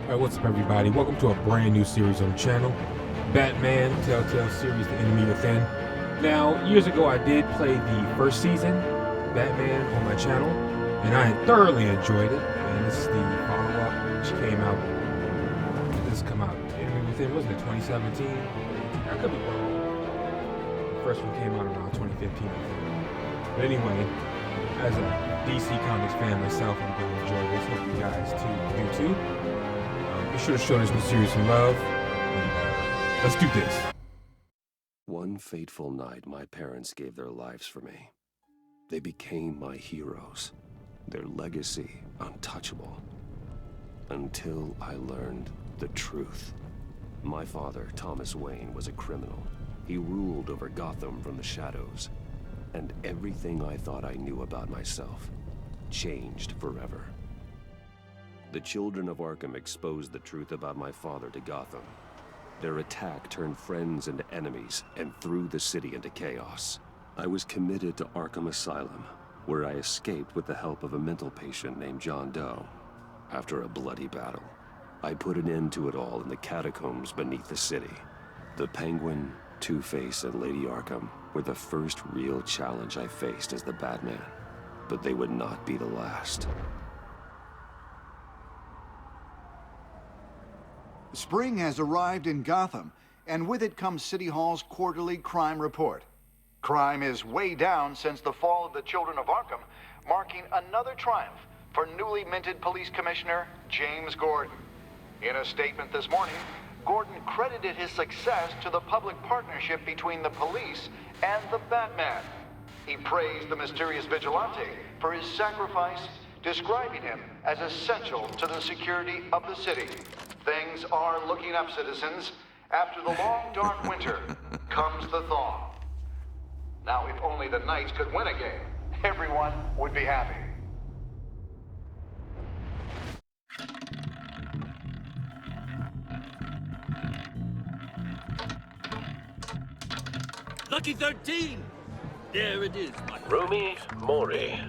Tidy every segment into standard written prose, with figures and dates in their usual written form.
Alright, what's up everybody? Welcome to a brand new series on the channel. Batman, Telltale Series, The Enemy Within. Now, years ago I did play the first season, Batman, on my channel, and I thoroughly enjoyed it. And this is the follow-up, which came out, this come out, Enemy Within, wasn't it 2017? I could be wrong. The first one came out around 2015, I think. But anyway, as a DC Comics fan myself, I'm going to enjoy this. Hope you guys do too. Be sure to show this new series some love. And, let's do this. One fateful night, my parents gave their lives for me. They became my heroes. Their legacy untouchable. Until I learned the truth. My father, Thomas Wayne, was a criminal. He ruled over Gotham from the shadows. And everything I thought I knew about myself changed forever. The children of Arkham exposed the truth about my father to Gotham. Their attack turned friends into enemies and threw the city into chaos. I was committed to Arkham Asylum, where I escaped with the help of a mental patient named John Doe. After a bloody battle, I put an end to it all in the catacombs beneath the city. The Penguin, Two-Face, and Lady Arkham were the first real challenge I faced as the Batman, but they would not be the last. Spring has arrived in Gotham, and with it comes City Hall's quarterly crime report. Crime is way down since the fall of the Children of Arkham, marking another triumph for newly minted Police Commissioner James Gordon. In a statement this morning, Gordon credited his success to the public partnership between the police and the Batman. He praised the mysterious vigilante for his sacrifice, describing him as essential to the security of the city. Things are looking up, citizens. After the long, dark winter comes the thaw. Now, if only the Knights could win a game, everyone would be happy. Lucky 13! There it is, my Rumi Mori,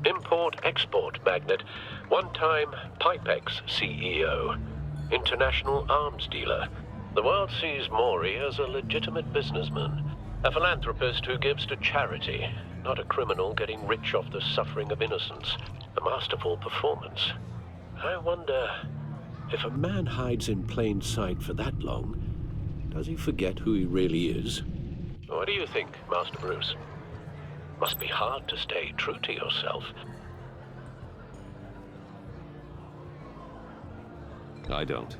import-export magnate, one-time Pipex CEO, international arms dealer. The world sees Mori as a legitimate businessman, a philanthropist who gives to charity, not a criminal getting rich off the suffering of innocence. A masterful performance. I wonder, if a man hides in plain sight for that long, does he forget who he really is? What do you think, Master Bruce? Must be hard to stay true to yourself. I don't.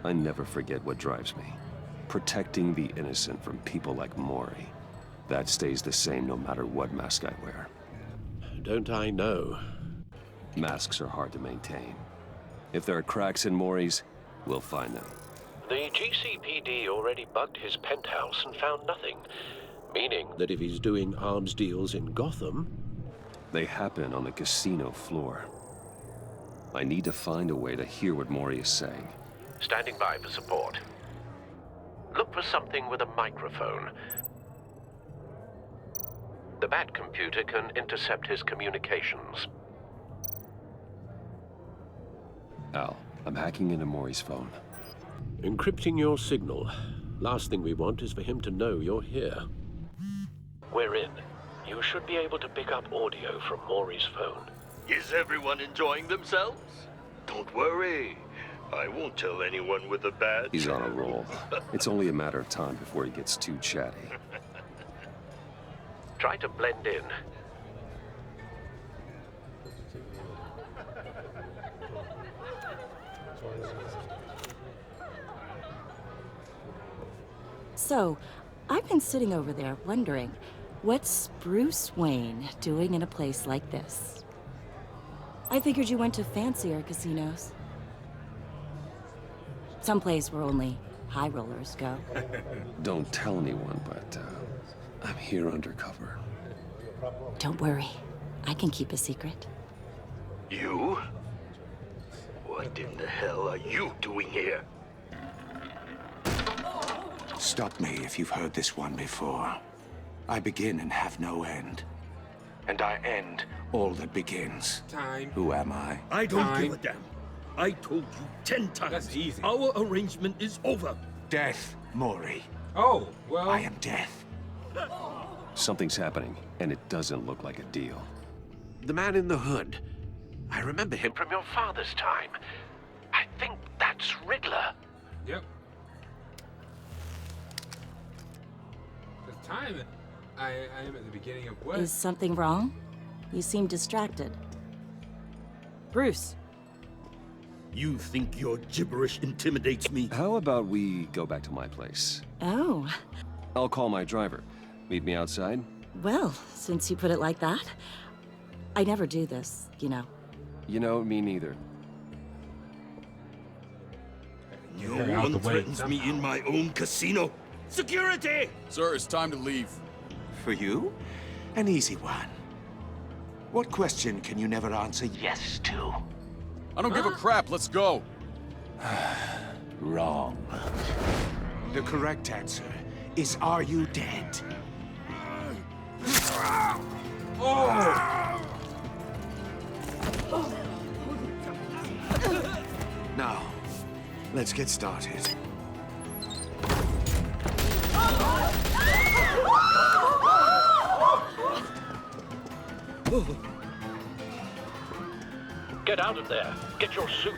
I never forget what drives me. Protecting the innocent from people like Mori. That stays the same no matter what mask I wear. Don't I know? Masks are hard to maintain. If there are cracks in Mori's, we'll find them. The GCPD already bugged his penthouse and found nothing. Meaning that if he's doing arms deals in Gotham... They happen on the casino floor. I need to find a way to hear what Mori is saying. Standing by for support. Look for something with a microphone. The Bat computer can intercept his communications. Al, I'm hacking into Mori's phone. Encrypting your signal. Last thing we want is for him to know you're here. We're in. You should be able to pick up audio from Mori's phone. Is everyone enjoying themselves? Don't worry. I won't tell anyone with a badge. He's on a roll. It's only a matter of time before he gets too chatty. Try to blend in. So, I've been sitting over there wondering, what's Bruce Wayne doing in a place like this? I figured you went to fancier casinos. Someplace where only high rollers go. Don't tell anyone, but I'm here undercover. Don't worry, I can keep a secret. You? What in the hell are you doing here? Stop me if you've heard this one before. I begin and have no end. And I end all that begins. Time. Who am I? I don't give a damn. I told you 10 times. That's easy. Our arrangement is over. Death, Maury. Oh, well. I am death. Something's happening, and it doesn't look like a deal. The man in the hood. I remember him from your father's time. I think that's Riddler. Yep. The time, I am at the beginning of what? Is something wrong? You seem distracted. Bruce. You think your gibberish intimidates me? How about we go back to my place? Oh, I'll call my driver. Meet me outside? well, since you put it like that. I never do this, you know. You know, me neither. No Get out one the way. threatens me in my own casino. Security! Sir, it's time to leave. For you? An easy one. What question can you never answer yes to? I don't give a crap. Let's go. Wrong. The correct answer is, are you dead? Now, let's get started. Get out of there. Get your suit.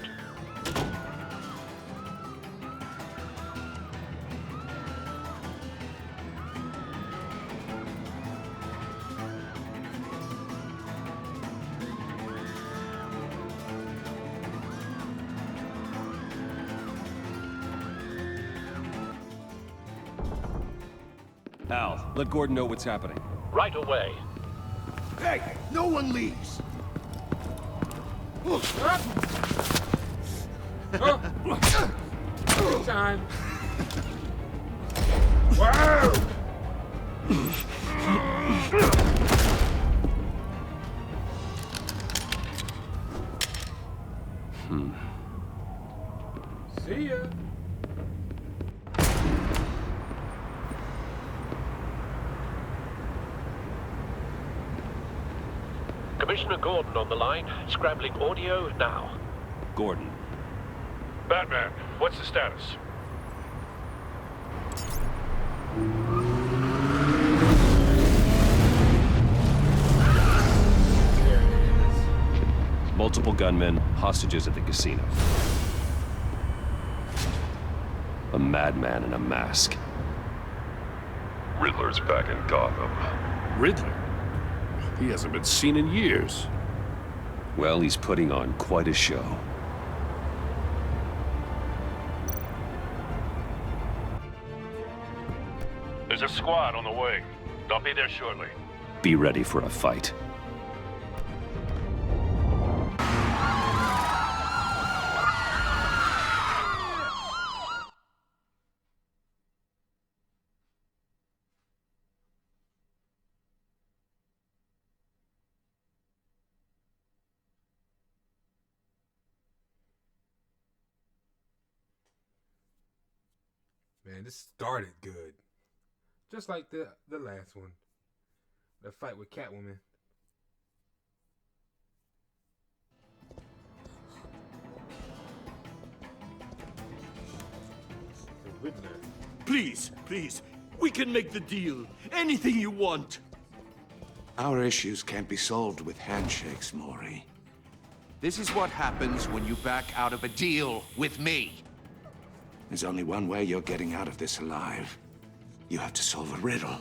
Al, let Gordon know what's happening. Right away. Hey, no one leaves! Time. Wow! See ya. Commissioner Gordon on the line. Scrambling audio now. Gordon. Batman, what's the status? Multiple gunmen, hostages at the casino. A madman in a mask. Riddler's back in Gotham. Riddler? He hasn't been seen in years. Well, he's putting on quite a show. There's a squad on the way. They'll be there shortly. Be ready for a fight. Man, this started good. Just like the last one. The fight with Catwoman. The Riddler. Please, please, we can make the deal. Anything you want. Our issues can't be solved with handshakes, Maury. This is what happens when you back out of a deal with me. There's only one way you're getting out of this alive. You have to solve a riddle.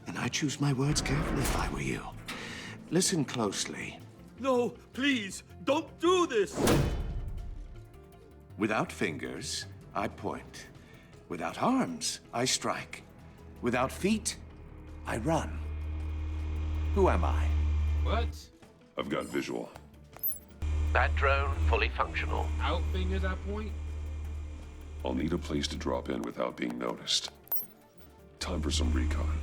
And I choose my words carefully if I were you. Listen closely. No, please, don't do this. Without fingers, I point. Without arms, I strike. Without feet, I run. Who am I? What? I've got visual. That drone fully functional. Out fingers I point? I'll need a place to drop in without being noticed. Time for some recon.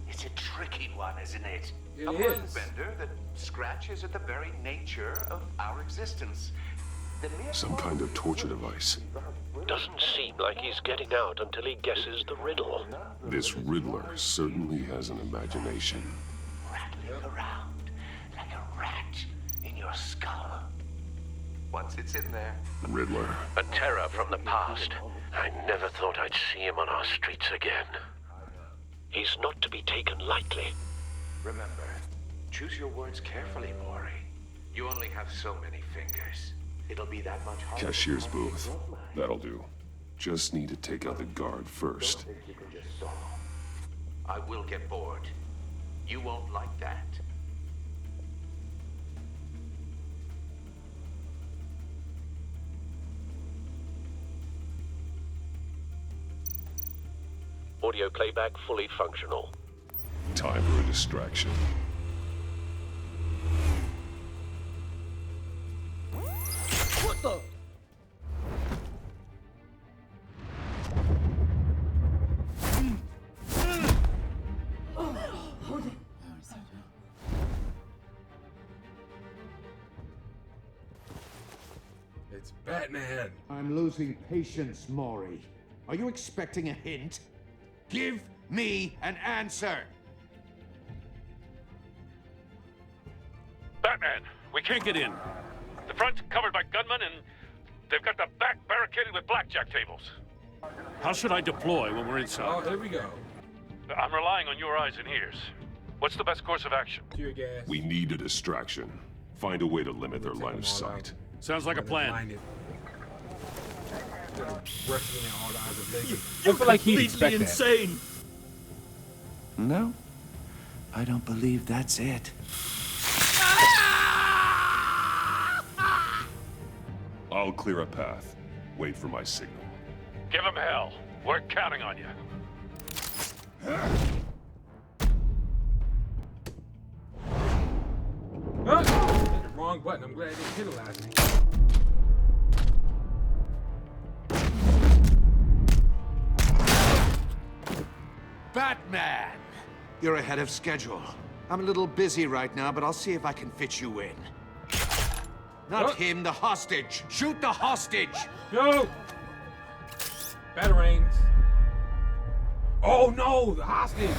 It's a tricky one, isn't it? It a is. mind bender that scratches at the very nature of our existence. Some kind of torture device. Doesn't seem like he's getting out until he guesses the riddle. This Riddler certainly has an imagination. Rattling around like a rat in your skull. once it's in there. Riddler. A terror from the past. I never thought I'd see him on our streets again. He's not to be taken lightly. Remember, choose your words carefully, Maury. You only have so many fingers. It'll be that much harder. Cashier's booth. That'll do. Just need to take out the guard first. I will get bored. You won't like that. Audio playback fully functional. Time for a distraction. What the? It's Batman. I'm losing patience, Maury. Are you expecting a hint? Give me an answer! Batman, we can't get in. The front's covered by gunmen, and they've got the back barricaded with blackjack tables. How should I deploy when we're inside? Oh, here we go. I'm relying on your eyes and ears. What's the best course of action? Tear gas. We need a distraction. Find a way to limit their line of sight. Sounds like a plan. I feel like he'd expect that. insane. No, I don't believe that's it. I'll clear a path. Wait for my signal. Give him hell. We're counting on you. The wrong button. I'm glad I didn't hit it last night. Batman! You're ahead of schedule. I'm a little busy right now, but I'll see if I can fit you in. Not him, the hostage! Shoot the hostage! No! Batarangs. Oh no, the hostage!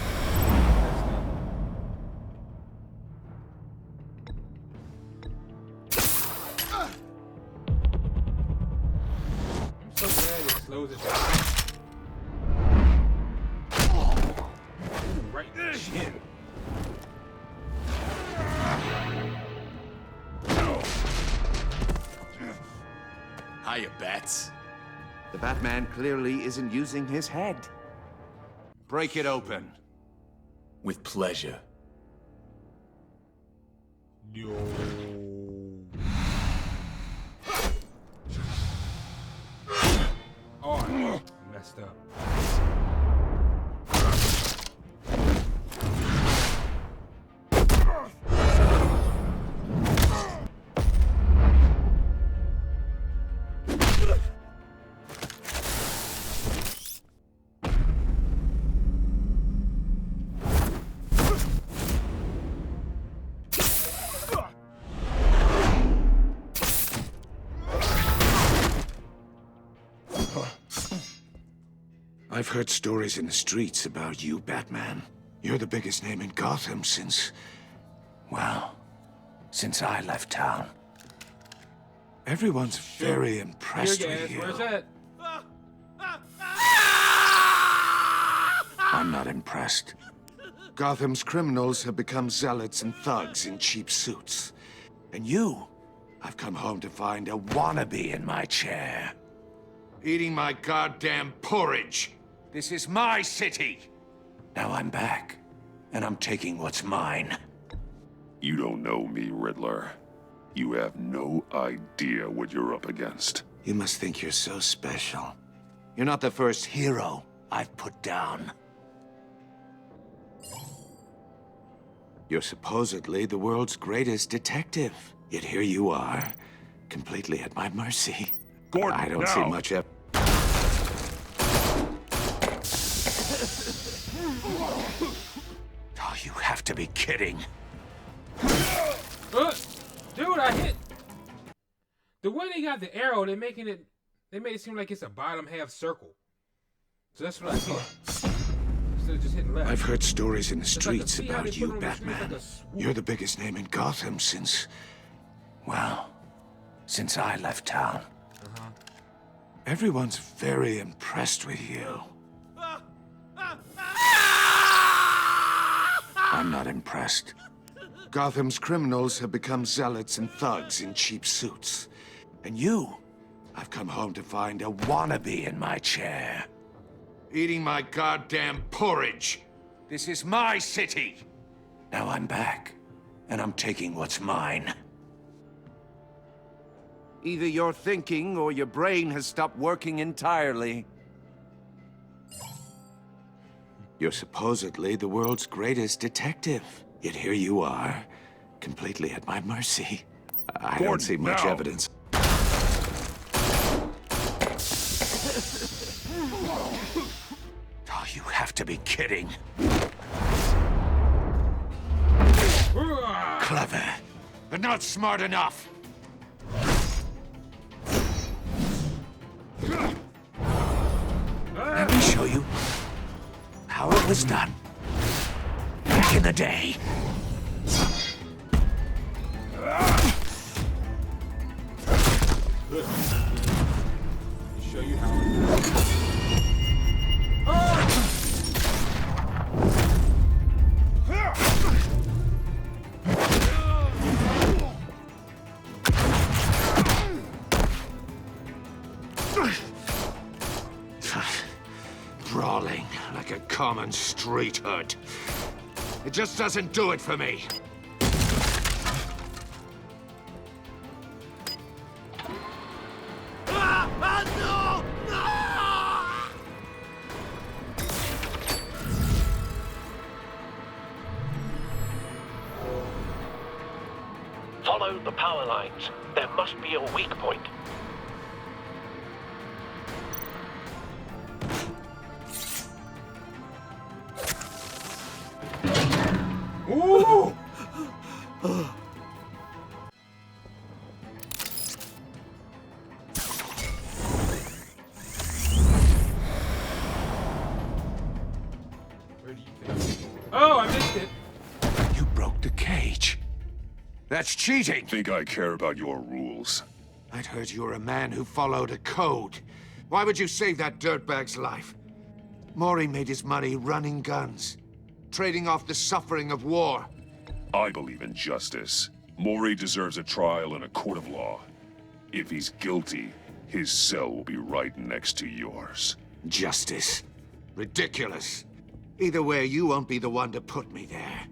I'm so glad it slows it down. Right there, shit. Hiya, Bats. The Batman clearly isn't using his head. Break it open. With pleasure. Yo. Oh, I messed up. I've heard stories in the streets about you, Batman. You're the biggest name in Gotham since... well, since I left town. Everyone's very impressed with you. Where's that? I'm not impressed. Gotham's criminals have become zealots and thugs in cheap suits. And you, I've come home to find a wannabe in my chair. Eating my goddamn porridge. This is my city. Now I'm back, and I'm taking what's mine. You don't know me, Riddler. You have no idea what you're up against. You must think you're so special. You're not the first hero I've put down. You're supposedly the world's greatest detective. Yet here you are, completely at my mercy. Gordon, I don't see much of... Oh, you have to be kidding. Dude, I hit. The way they got the arrow, they made it seem like it's a bottom half circle. So that's what I hit. Instead of just hitting left. I've heard stories in the streets like about you, Batman. You're the biggest name in Gotham since, well, since I left town. Everyone's very impressed with you. I'm not impressed. Gotham's criminals have become zealots and thugs in cheap suits. And you, I've come home to find a wannabe in my chair. Eating my goddamn porridge. This is my city. Now I'm back, and I'm taking what's mine. Either your thinking or your brain has stopped working entirely. You're supposedly the world's greatest detective. Yet here you are, completely at my mercy. I don't see much evidence. Oh, you have to be kidding. Clever, but not smart enough. Let me show you how it was done back in the day. Show you how. Brawling like a common street hood. It just doesn't do it for me. Follow the power lines. There must be a weak point. Ooh! Where do you think? Oh, I missed it. You broke the cage. That's cheating. Think I care about your rules? I'd heard you were a man who followed a code. Why would you save that dirtbag's life? Mori made his money running guns, trading off the suffering of war. I believe in justice. Mori deserves a trial in a court of law. If he's guilty, his cell will be right next to yours. Justice. Ridiculous. Either way, you won't be the one to put me there.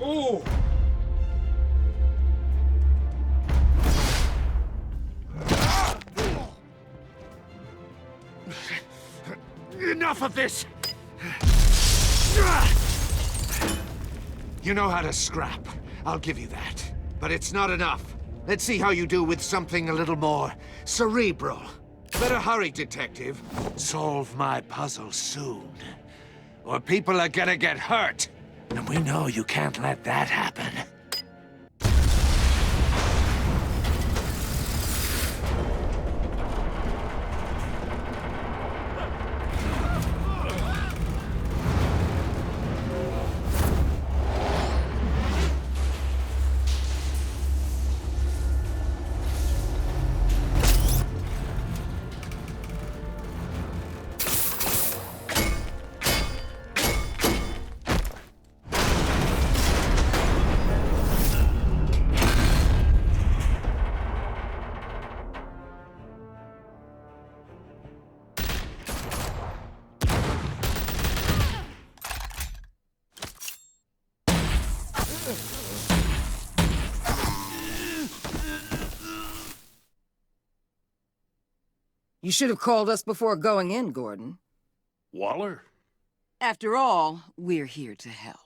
Oh! Enough of this! You know how to scrap. I'll give you that. But it's not enough. Let's see how you do with something a little more cerebral. Better hurry, detective. Solve my puzzle soon. Or people are gonna get hurt. And we know you can't let that happen. You should have called us before going in, Gordon. Waller? After all, we're here to help.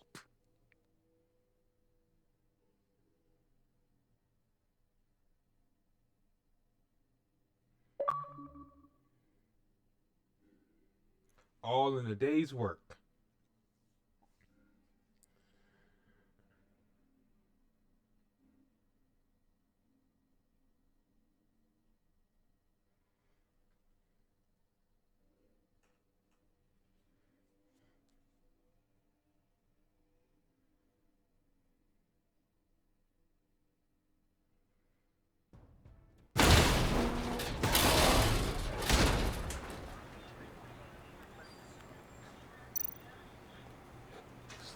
All in a day's work.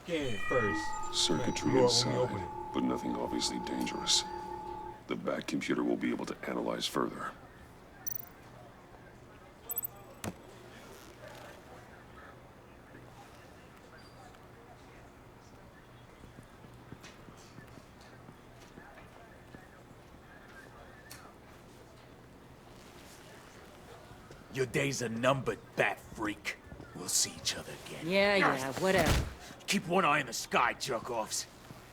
Scan it first. Circuitry Drawer when we inside, open it. but nothing obviously dangerous. The back computer will be able to analyze further. Your days are numbered, bat freak. We'll see each other again. Yeah, whatever. Keep one eye in the sky, jerk-offs.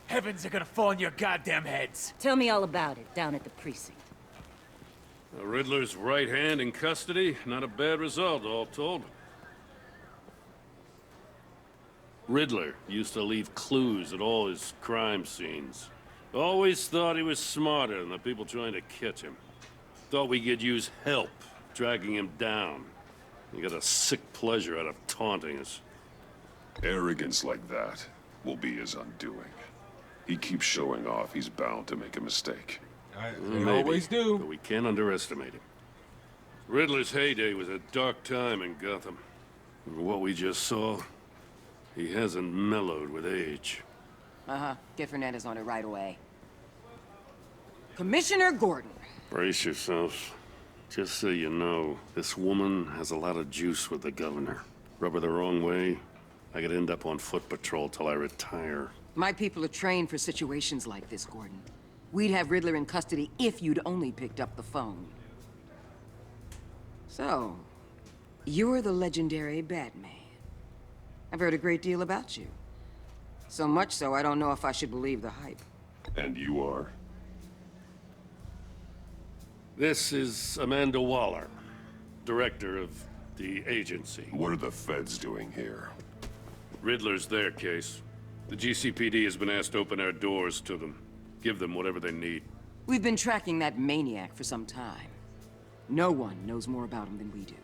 Heavens are gonna fall on your goddamn heads. Tell me all about it down at the precinct. The Riddler's right hand in custody. Not a bad result, all told. Riddler used to leave clues at all his crime scenes. Always thought he was smarter than the people trying to catch him. Thought we could use help tracking him down. He got a sick pleasure out of taunting us. Arrogance like that will be his undoing. He keeps showing off, he's bound to make a mistake. They always do. But we can't underestimate him. Riddler's heyday was a dark time in Gotham. And what we just saw, he hasn't mellowed with age. Get Fernandez on it right away. Commissioner Gordon. Brace yourselves. Just so you know, this woman has a lot of juice with the governor. Rub her the wrong way, I could end up on foot patrol till I retire. My people are trained for situations like this, Gordon. We'd have Riddler in custody if you'd only picked up the phone. So, you're the legendary Batman. I've heard a great deal about you. So much so, I don't know if I should believe the hype. And you are? This is Amanda Waller, director of the agency. What are the feds doing here? Riddler's their case. The GCPD has been asked to open our doors to them. Give them whatever they need. We've been tracking that maniac for some time. No one knows more about him than we do.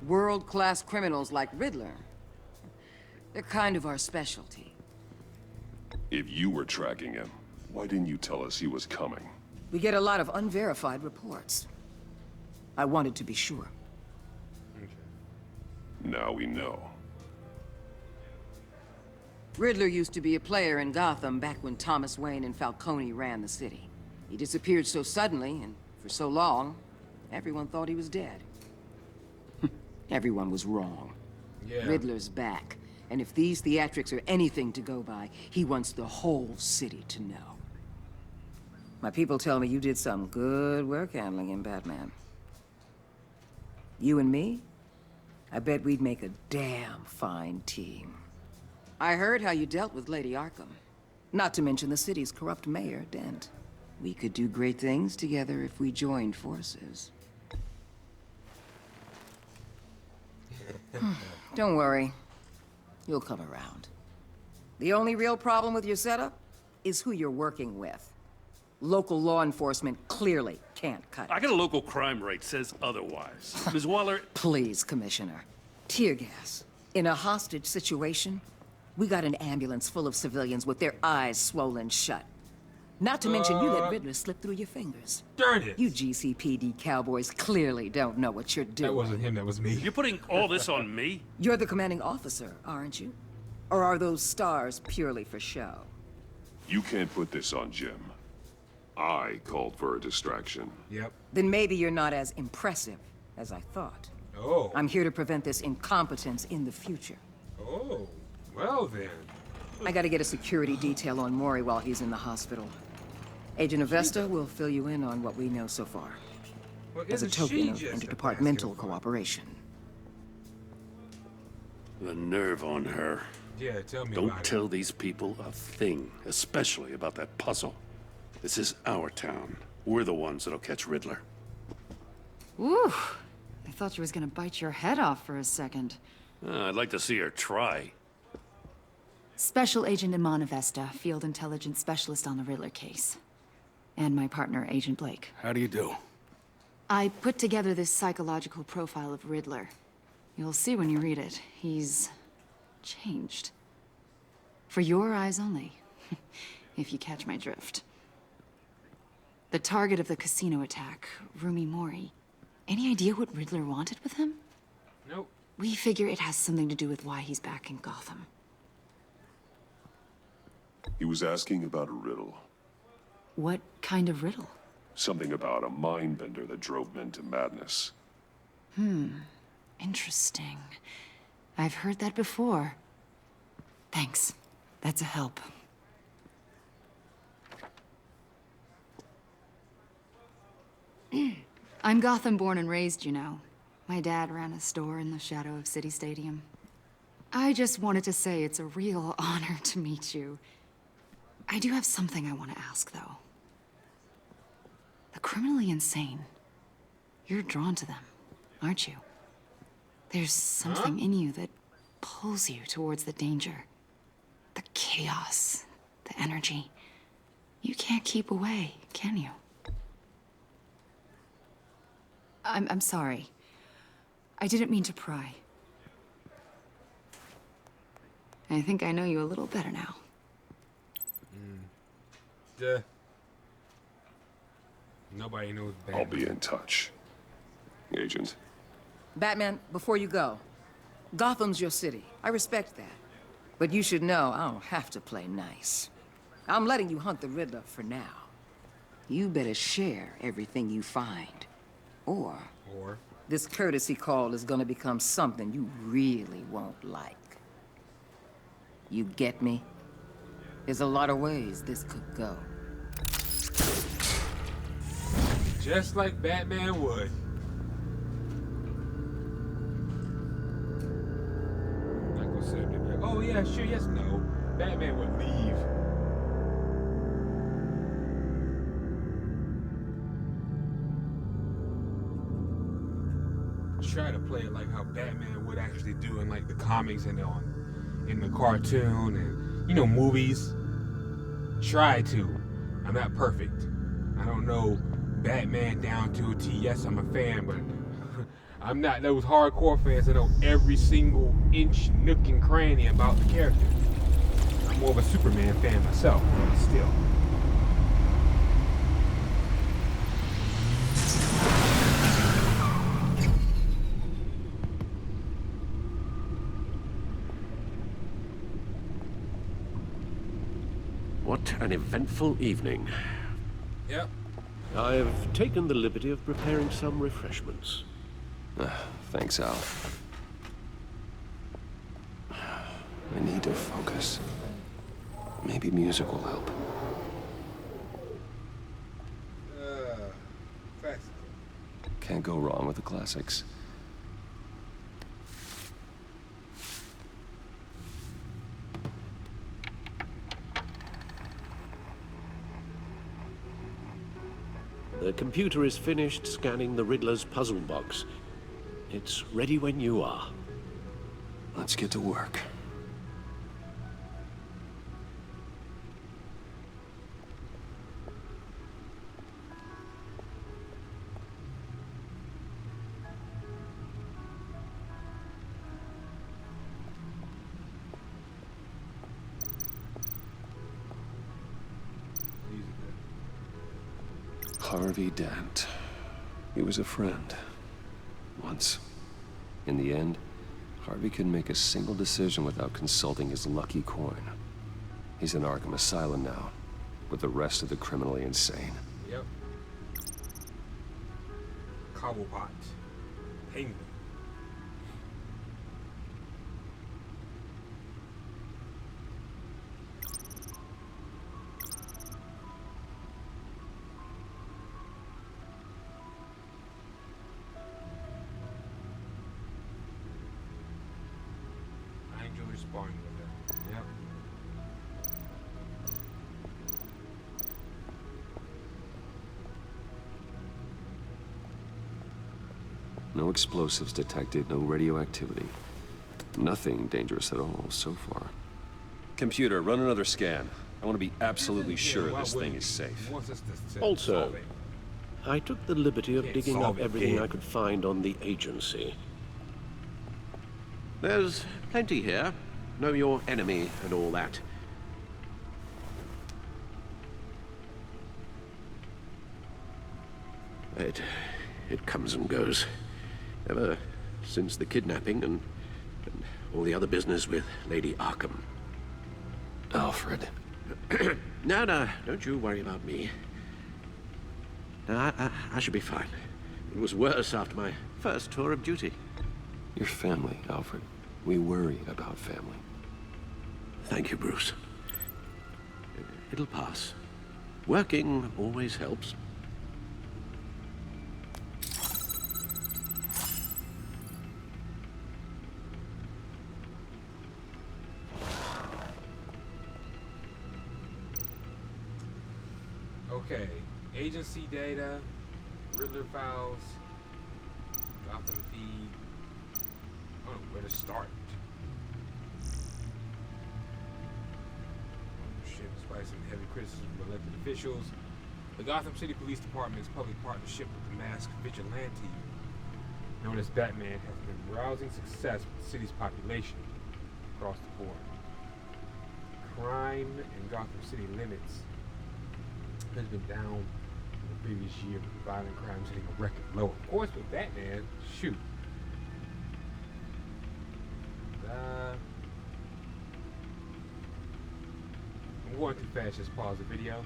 World-class criminals like Riddler. They're kind of our specialty. If you were tracking him, why didn't you tell us he was coming? We get a lot of unverified reports. I wanted to be sure. Now we know. Riddler used to be a player in Gotham back when Thomas Wayne and Falcone ran the city. He disappeared so suddenly and for so long, everyone thought he was dead. Everyone was wrong. Yeah. Riddler's back, and if these theatrics are anything to go by, he wants the whole city to know. My people tell me you did some good work handling him, Batman. You and me? I bet we'd make a damn fine team. I heard how you dealt with Lady Arkham. Not to mention the city's corrupt mayor, Dent. We could do great things together if we joined forces. Don't worry. You'll come around. The only real problem with your setup is who you're working with. Local law enforcement clearly can't cut it. I got a local crime rate says otherwise. Ms. Waller... Please, Commissioner. Tear gas. In a hostage situation, we got an ambulance full of civilians with their eyes swollen shut. Not to mention you let Riddler slip through your fingers. Darn it! You GCPD cowboys clearly don't know what you're doing. That wasn't him, that was me. You're putting all this on me? You're the commanding officer, aren't you? Or are those stars purely for show? You can't put this on Jim. I called for a distraction. Yep. Then maybe you're not as impressive as I thought. Oh. I'm here to prevent this incompetence in the future. Oh. Well then. I gotta get a security detail on Mori while he's in the hospital. Agent Avesta will fill you in on what we know so far. Well, as a isn't token she of just a interdepartmental basketball? cooperation. The nerve on her. Yeah, tell me Don't about tell these people a thing, especially about that puzzle. This is our town. We're the ones that'll catch Riddler. Ooh, I thought she was gonna bite your head off for a second. I'd like to see her try. Special Agent Iman Avesta, Field Intelligence Specialist on the Riddler case. And my partner, Agent Blake. How do you do? I put together this psychological profile of Riddler. You'll see when you read it. He's changed. For your eyes only, if you catch my drift. The target of the casino attack, Rumi Mori. Any idea what Riddler wanted with him? Nope. We figure it has something to do with why he's back in Gotham. He was asking about a riddle. What kind of riddle? Something about a mind-bender that drove men to madness. Interesting. I've heard that before. Thanks. That's a help. I'm Gotham born and raised, you know. My dad ran a store in the shadow of City Stadium. I just wanted to say it's a real honor to meet you. I do have something I want to ask, though. The criminally insane. You're drawn to them, aren't you? There's something in you that pulls you towards the danger. The chaos, the energy. You can't keep away, can you? I'm sorry. I didn't mean to pry. I think I know you a little better now. Nobody knows Batman. I'll be in touch, Agent. Batman, before you go, Gotham's your city. I respect that. But you should know I don't have to play nice. I'm letting you hunt the Riddler for now. You better share everything you find. Or this courtesy call is gonna become something you really won't like. You get me? There's a lot of ways this could go. Just like Batman would. Not gonna say it. Oh yeah, sure, yes, no. Batman would leave. Try to play it like how Batman would actually do in like the comics and in the cartoon and movies. Try to. I'm not perfect. I don't know Batman down to a T. Yes, I'm a fan, but I'm not those hardcore fans that know every single inch, nook, and cranny about the character. I'm more of a Superman fan myself, but still. What an eventful evening. Yep. I've taken the liberty of preparing some refreshments. Thanks, Al. I need to focus. Maybe music will help. Can't go wrong with the classics. The computer is finished scanning the Riddler's puzzle box. It's ready when you are. Let's get to work. Harvey Dent. He was a friend. Once. In the end, Harvey couldn't make a single decision without consulting his lucky coin. He's in Arkham Asylum now, with the rest of the criminally insane. Yep. Cobblepot. Penguin. fun with it. Yep. No explosives detected, no radioactivity. Nothing dangerous at all so far. Computer, run another scan. I want to be absolutely sure this thing is safe. Also, I took the liberty of digging up everything I could find on the agency. There's plenty here. Know your enemy and all that. It comes and goes. Ever since the kidnapping and all the other business with Lady Arkham. Alfred. No, don't you worry about me. No, I should be fine. It was worse after my first tour of duty. Your family, Alfred. We worry about family. Thank you, Bruce. It'll pass. Working always helps. Okay, agency data, Riddler files, Gotham feed. I don't know where to start. Shit, despite some heavy criticism from elected officials, the Gotham City Police Department's public partnership with the masked vigilante known as Batman has been rousing success with the city's population across the board. Crime in Gotham City limits has been down in the previous year, with violent crimes hitting a record low. Of course, with Batman, shoot. I'm going too fast, just pause the video.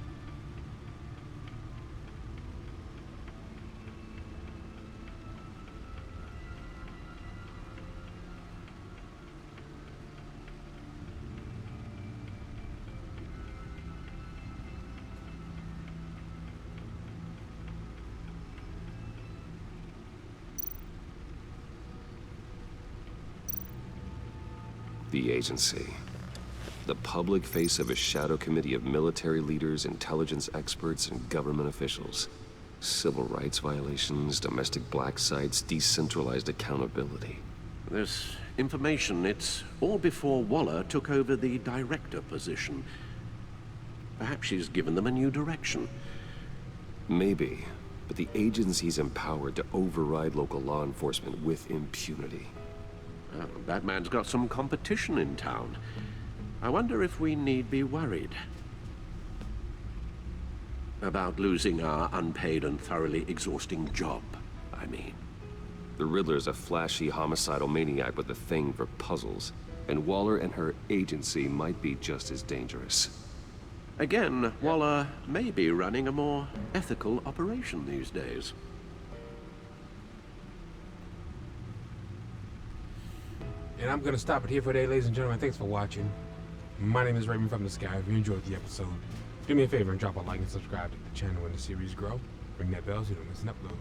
The agency. The public face of a shadow committee of military leaders, intelligence experts, and government officials. Civil rights violations, domestic black sites, decentralized accountability. This information, it's all before Waller took over the director position. Perhaps she's given them a new direction. Maybe, but the agency's empowered to override local law enforcement with impunity. Batman's got some competition in town. I wonder if we need be worried about losing our unpaid and thoroughly exhausting job, I mean. The Riddler's a flashy, homicidal maniac with a thing for puzzles, and Waller and her agency might be just as dangerous. Again, Waller may be running a more ethical operation these days. And I'm going to stop it here for today, ladies and gentlemen. Thanks for watching. My name is Raven from the Sky. If you enjoyed the episode, do me a favor and drop a like and subscribe to the channel when the series grow. Ring that bell so you don't miss an upload.